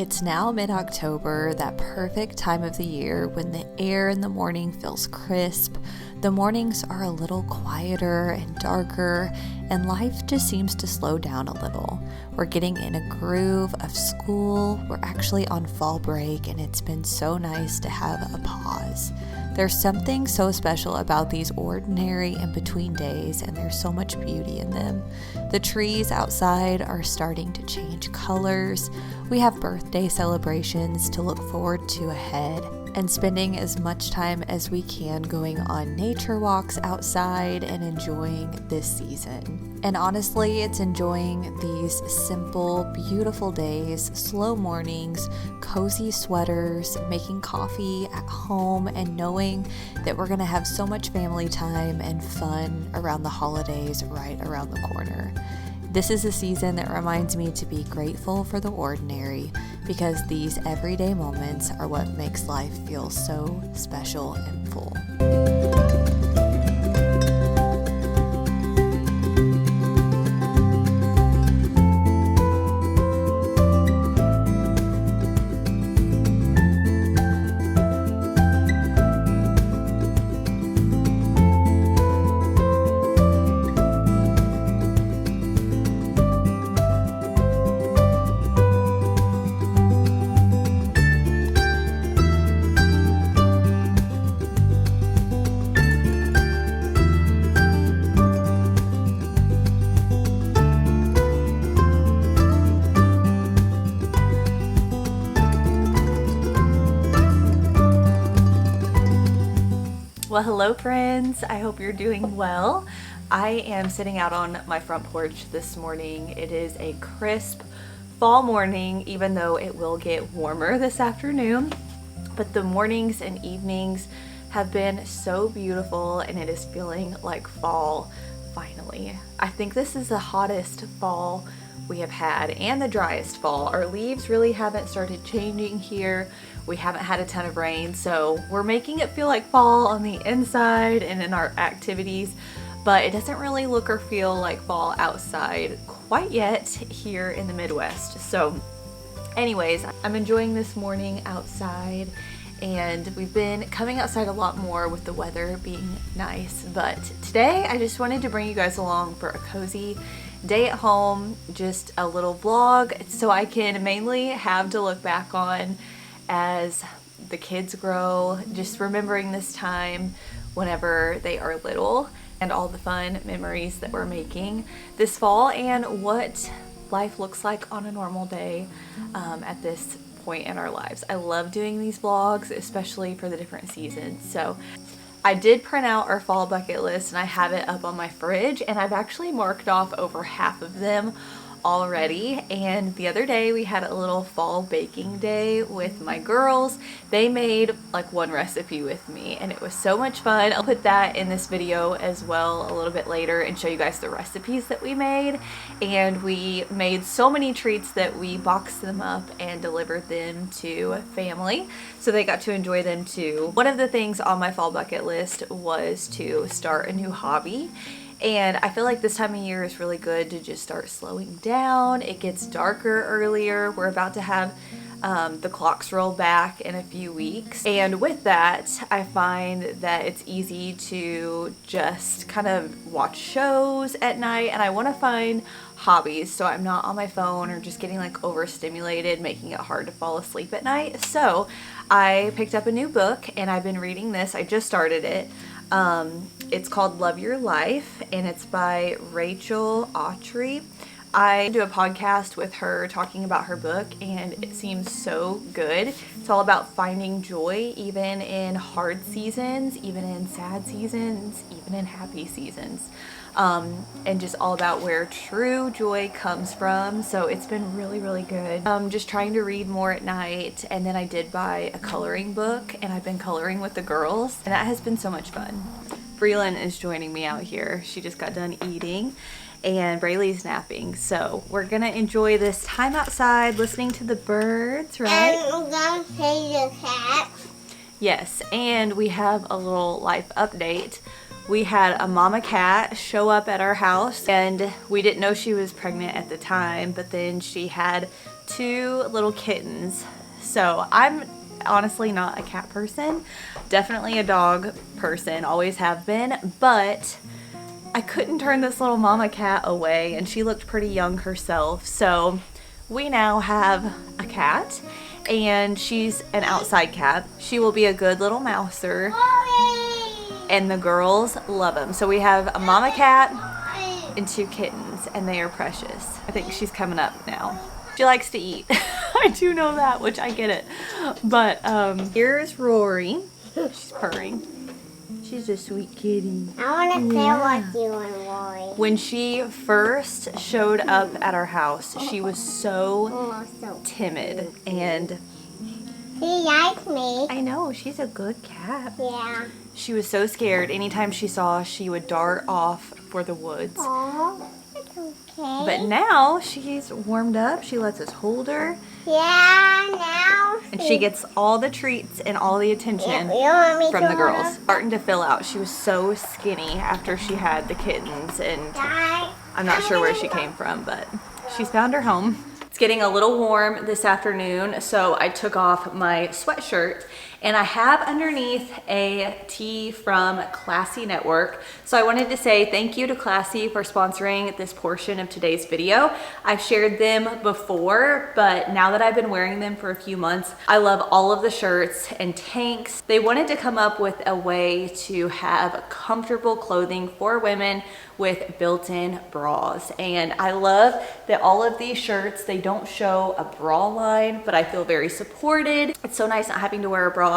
It's now mid-October, that perfect time of the year when the air in the morning feels crisp, the mornings are a little quieter and darker, and life just seems to slow down a little. We're getting in a groove of school, we're actually on fall break, and it's been so nice to have a pause. There's something so special about these ordinary in-between days, and there's so much beauty in them. The trees outside are starting to change colors. We have birthday celebrations to look forward to ahead, and spending as much time as we can going on nature walks outside and enjoying this season. And honestly, it's enjoying these simple, beautiful days, slow mornings, cozy sweaters, making coffee at home, and knowing that we're going to have so much family time and fun around the holidays right around the corner. This is a season that reminds me to be grateful for the ordinary, because these everyday moments are what makes life feel so special and full. Well, hello friends, I hope you're doing well. I am sitting out on my front porch this morning. It is a crisp fall morning, even though it will get warmer this afternoon. But the mornings and evenings have been so beautiful, and it is feeling like fall finally. I think this is the hottest fall we have had and the driest fall. Our leaves really haven't started changing here. We haven't had a ton of rain, so we're making it feel like fall on the inside and in our activities, but it doesn't really look or feel like fall outside quite yet here in the Midwest. So anyways, I'm enjoying this morning outside, and we've been coming outside a lot more with the weather being nice. But today I just wanted to bring you guys along for a cozy day at home, just a little vlog so I can mainly have to look back on as the kids grow, just remembering this time whenever they are little and all the fun memories that we're making this fall and what life looks like on a normal day at this point in our lives. I love doing these vlogs, especially for the different seasons. So I did print out our fall bucket list, and I have it up on my fridge, and I've actually marked off over half of them already. And the other day we had a little fall baking day with my girls. They made like one recipe with me, and it was so much fun. I'll put that in this video as well a little bit later and show you guys the recipes that we made. And we made so many treats that we boxed them up and delivered them to family, so they got to enjoy them too. One of the things on my fall bucket list was to start a new hobby. And I feel like this time of year is really good to just start slowing down. It gets darker earlier. We're about to have the clocks roll back in a few weeks. And with that, I find that it's easy to just kind of watch shows at night, and I want to find hobbies so I'm not on my phone or just getting like overstimulated, making it hard to fall asleep at night. So I picked up a new book, and I've been reading this. I just started it. It's called Love Your Life, and it's by Rachel Autry. I do a podcast with her talking about her book, and it seems so good. It's all about finding joy even in hard seasons, even in sad seasons, even in happy seasons, and just all about where true joy comes from. So it's been really, really good. Just trying to read more at night, and then I did buy a coloring book, and I've been coloring with the girls, and that has been so much fun. Breland is joining me out here. She just got done eating, and Braylee's napping. So we're gonna enjoy this time outside listening to the birds, right? And I'm gonna play the cat. Yes, and we have a little life update. We had a mama cat show up at our house, and we didn't know she was pregnant at the time, but then she had 2 little kittens. So I'm honestly not a cat person, definitely a dog person, always have been, but I couldn't turn this little mama cat away, and she looked pretty young herself. So we now have a cat, and she's an outside cat. She will be a good little mouser, and the girls love him. So we have a mama cat and 2 kittens, and they are precious. I think she's coming up now. She likes to eat. I do know that, which I get it. But here's Rory. She's purring. She's a sweet kitty. I want to play with you and Rory. When she first showed up at our house, she was so timid, and He likes me. I know, she's a good cat. Yeah. She was so scared. Anytime she saw us, she would dart off for the woods. Oh, it's okay. But now she's warmed up. She lets us hold her, Yeah, now. and she gets all the treats and all the attention You want me from to the girls. hold her? Starting to fill out. She was so skinny after she had the kittens, and Dad, I'm not sure where she came from, but she's found her home. It's getting a little warm this afternoon, so I took off my sweatshirt, and I have underneath a tee from Classy Network. So I wanted to say thank you to Classy for sponsoring this portion of today's video. I've shared them before, but now that I've been wearing them for a few months, I love all of the shirts and tanks. They wanted to come up with a way to have comfortable clothing for women with built-in bras. And I love that all of these shirts, they don't show a bra line, but I feel very supported. It's so nice not having to wear a bra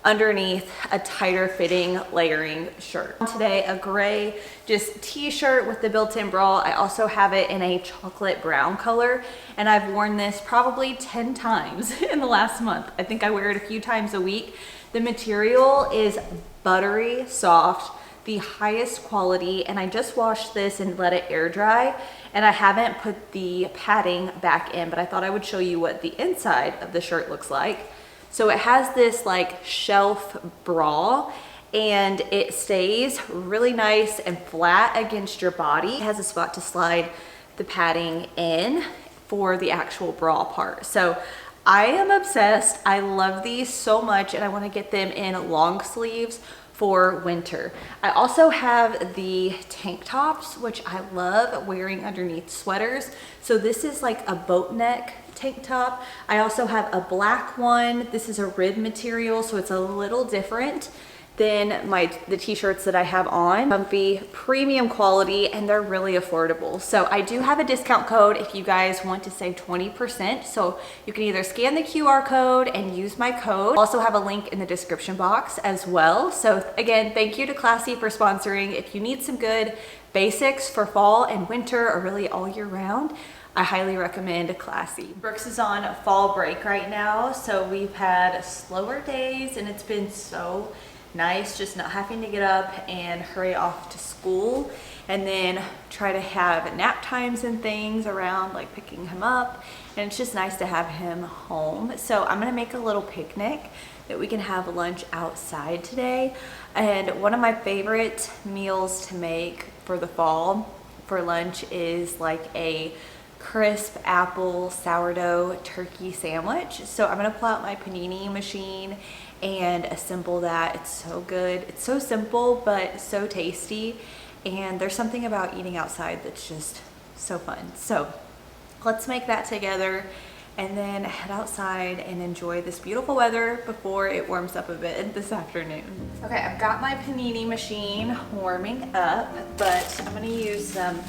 underneath a tighter fitting layering shirt. Today, a gray just t-shirt with the built-in bra. I also have it in a chocolate brown color, and I've worn this probably 10 times in the last month. I think I wear it a few times a week. The material is buttery soft, the highest quality, and I just washed this and let it air dry, and I haven't put the padding back in, but I thought I would show you what the inside of the shirt looks like. So it has this like shelf bra, and it stays really nice and flat against your body. It has a spot to slide the padding in for the actual bra part. So I am obsessed. I love these so much, and I want to get them in long sleeves for winter. I also have the tank tops, which I love wearing underneath sweaters. So this is like a boat neck tank top. I also have a black one. This is a rib material, so it's a little different than the t-shirts that I have on. Comfy, premium quality, and they're really affordable. So I do have a discount code if you guys want to save 20%. So you can either scan the QR code and use my code. I'll also have a link in the description box as well. So again, thank you to Classy for sponsoring. If you need some good basics for fall and winter, or really all year round, I highly recommend Classy. Brooks is on fall break right now, so we've had slower days, and it's been so nice just not having to get up and hurry off to school, and then try to have nap times and things around, like picking him up, and it's just nice to have him home. So I'm gonna make a little picnic that we can have lunch outside today. And one of my favorite meals to make for the fall for lunch is like a crisp apple sourdough turkey sandwich. So I'm gonna pull out my panini machine and assemble that. It's so good. It's so simple, but so tasty. And there's something about eating outside that's just so fun. So let's make that together and then head outside and enjoy this beautiful weather before it warms up a bit this afternoon. Okay, I've got my panini machine warming up, but I'm gonna use some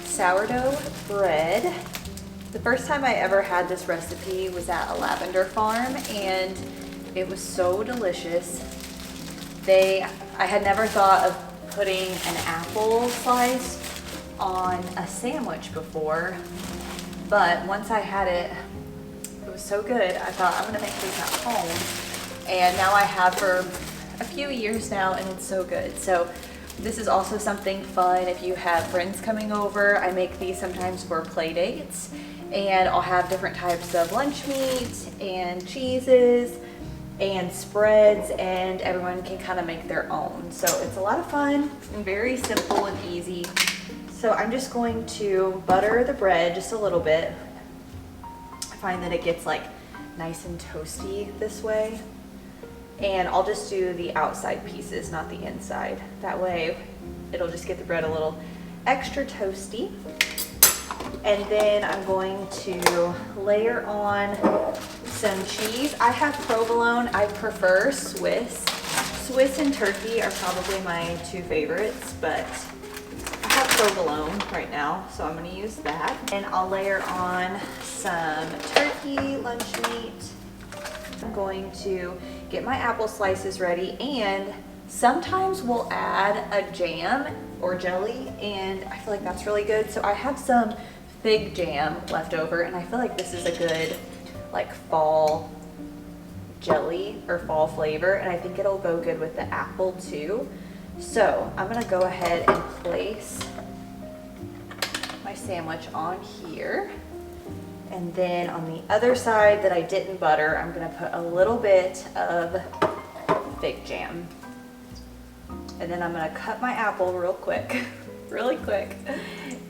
sourdough bread. The first time I ever had this recipe was at a lavender farm, and it was so delicious. I had never thought of putting an apple slice on a sandwich before, but once I had it, it was so good. I thought, I'm gonna make these at home, and now I have for a few years now, and it's so good. So this is also something fun if you have friends coming over. I make these sometimes for play dates, and I'll have different types of lunch meat and cheeses and spreads, and everyone can kind of make their own. So it's a lot of fun and very simple and easy. So I'm just going to butter the bread just a little bit. find that it gets like nice and toasty this way. And I'll just do the outside pieces, not the inside. That way it'll just get the bread a little extra toasty. And then I'm going to layer on some cheese. I have provolone. I prefer Swiss. Swiss and turkey are probably my two favorites, but I have provolone right now, so I'm going to use that. And I'll layer on some turkey lunch meat. I'm going to get my apple slices ready, and sometimes we'll add a jam or jelly, and I feel like that's really good. So I have some fig jam left over, and I feel like this is a good like fall jelly or fall flavor, and I think it'll go good with the apple too. So I'm gonna go ahead and place my sandwich on here, and then on the other side that I didn't butter, I'm gonna put a little bit of fig jam, and then I'm gonna cut my apple real quick really quick,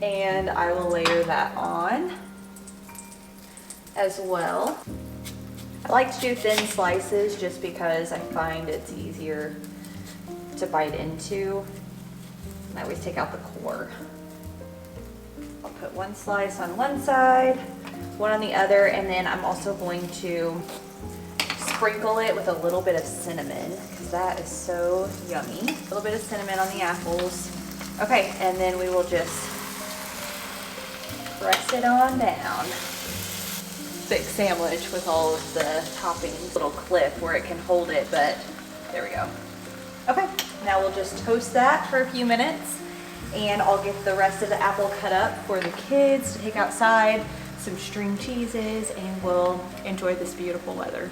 and I will layer that on as well. I like to do thin slices just because I find it's easier to bite into, and I always take out the core. I'll put one slice on one side, one on the other, and then I'm also going to sprinkle it with a little bit of cinnamon because that is so yummy. A little bit of cinnamon on the apples. Okay, and then we will just press it on down. Thick sandwich with all of the toppings. Little clip where it can hold it, but there we go. Okay, now we'll just toast that for a few minutes, and I'll get the rest of the apple cut up for the kids to take outside, some string cheeses, and we'll enjoy this beautiful weather.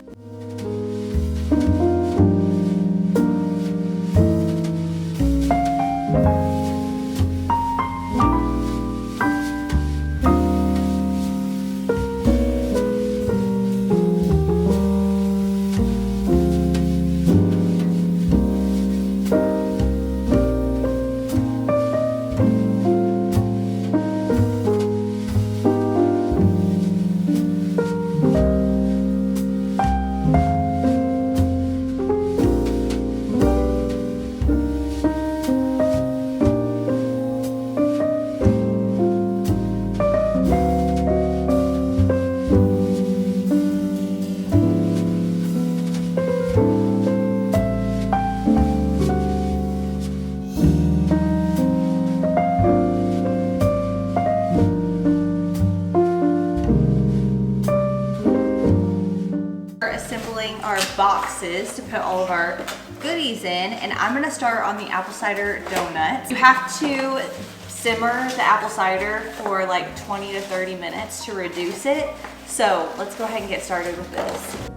Our boxes to put all of our goodies in, and I'm gonna start on the apple cider donuts. You have to simmer the apple cider for like 20 to 30 minutes to reduce it. So let's go ahead and get started with this.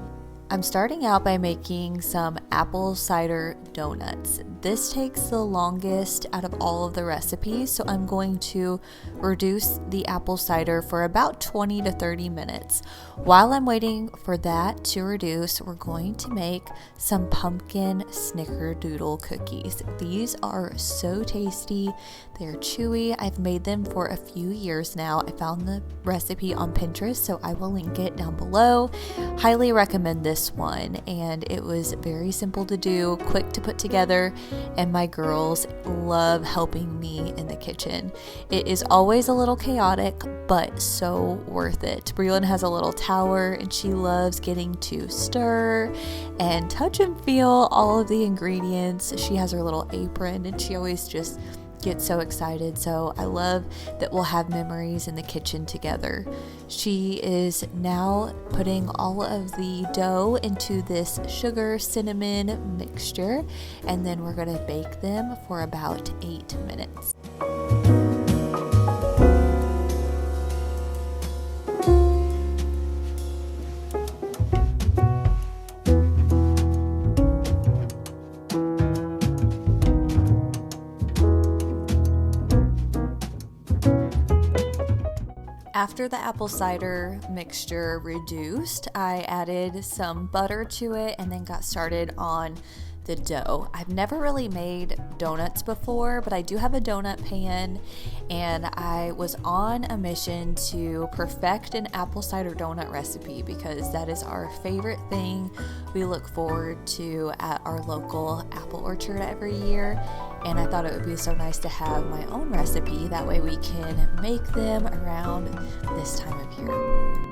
I'm starting out by making some apple cider donuts. This takes the longest out of all of the recipes, so I'm going to reduce the apple cider for about 20 to 30 minutes. While I'm waiting for that to reduce, we're going to make some pumpkin snickerdoodle cookies. These are so tasty. They're chewy. I've made them for a few years now. I found the recipe on Pinterest, so I will link it down below. Highly recommend this one, and it was very simple to do, quick to put together, and my girls love helping me in the kitchen. It is always a little chaotic, but so worth it. Breland has a little tower, and she loves getting to stir and touch and feel all of the ingredients. She has her little apron, and she always just gets so excited. So I love that we'll have memories in the kitchen together. She is now putting all of the dough into this sugar cinnamon mixture, and then we're going to bake them for about 8 minutes. After the apple cider mixture reduced, I added some butter to it and then got started on the dough. I've never really made donuts before, but I do have a donut pan, and I was on a mission to perfect an apple cider donut recipe because that is our favorite thing we look forward to at our local apple orchard every year. And I thought it would be so nice to have my own recipe, that way we can make them around this time of year.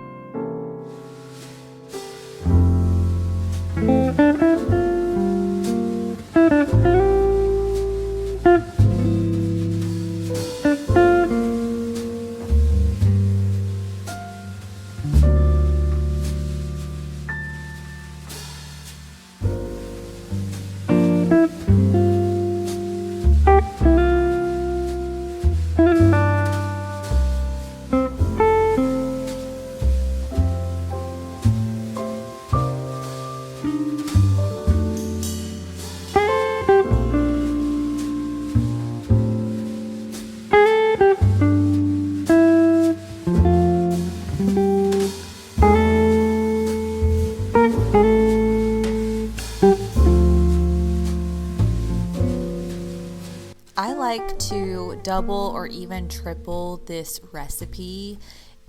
I like to double or even triple this recipe.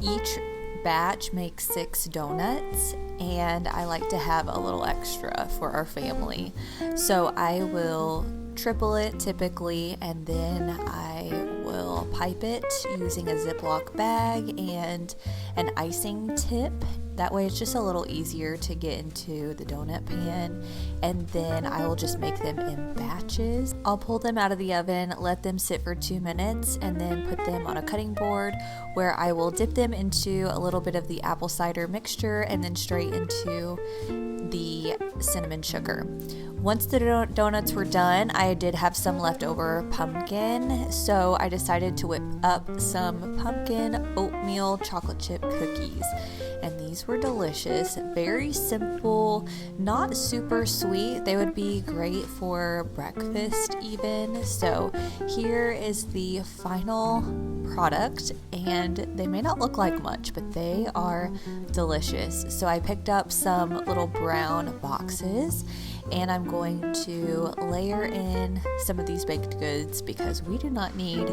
Each batch makes 6 donuts, and I like to have a little extra for our family. So I will triple it typically, and then I will pipe it using a Ziploc bag and an icing tip. That way it's just a little easier to get into the donut pan, and then I will just make them in batches. I'll pull them out of the oven, let them sit for 2 minutes, and then put them on a cutting board where I will dip them into a little bit of the apple cider mixture and then straight into the cinnamon sugar. Once the donuts were done, I did have some leftover pumpkin, so I decided to whip up some pumpkin oatmeal chocolate chip cookies. And these were delicious, very simple, not super sweet. They would be great for breakfast even. So here is the final product, and they may not look like much, but they are delicious. So I picked up some little brown boxes, and I'm going to layer in some of these baked goods because we do not need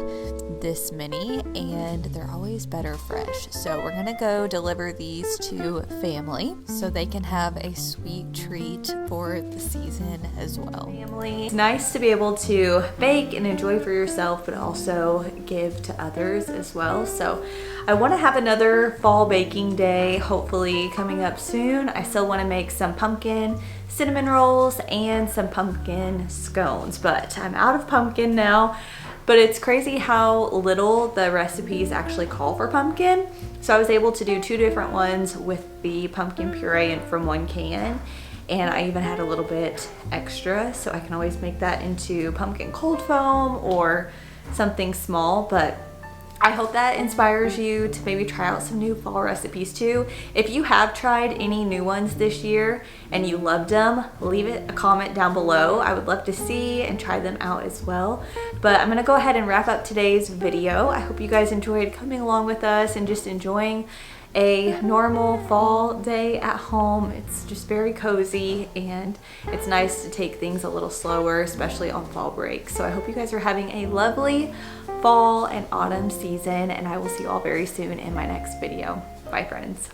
this many, and they're always better fresh. So we're gonna go deliver these to family so they can have a sweet treat for the season as well. Family, it's nice to be able to bake and enjoy for yourself, but also give to others as well. So I want to have another fall baking day hopefully coming up soon. I still want to make some pumpkin cinnamon rolls and some pumpkin scones, but I'm out of pumpkin now. But it's crazy how little the recipes actually call for pumpkin. So I was able to do 2 different ones with the pumpkin puree and from 1 can. And I even had a little bit extra, so I can always make that into pumpkin cold foam or something small. But I hope that inspires you to maybe try out some new fall recipes too. If you have tried any new ones this year and you loved them, leave it a comment down below. I would love to see and try them out as well. But I'm gonna go ahead and wrap up today's video. I hope you guys enjoyed coming along with us and just enjoying a normal fall day at home. It's just very cozy, and it's nice to take things a little slower, especially on fall break. So I hope you guys are having a lovely fall and autumn season, and I will see you all very soon in my next video. Bye, friends.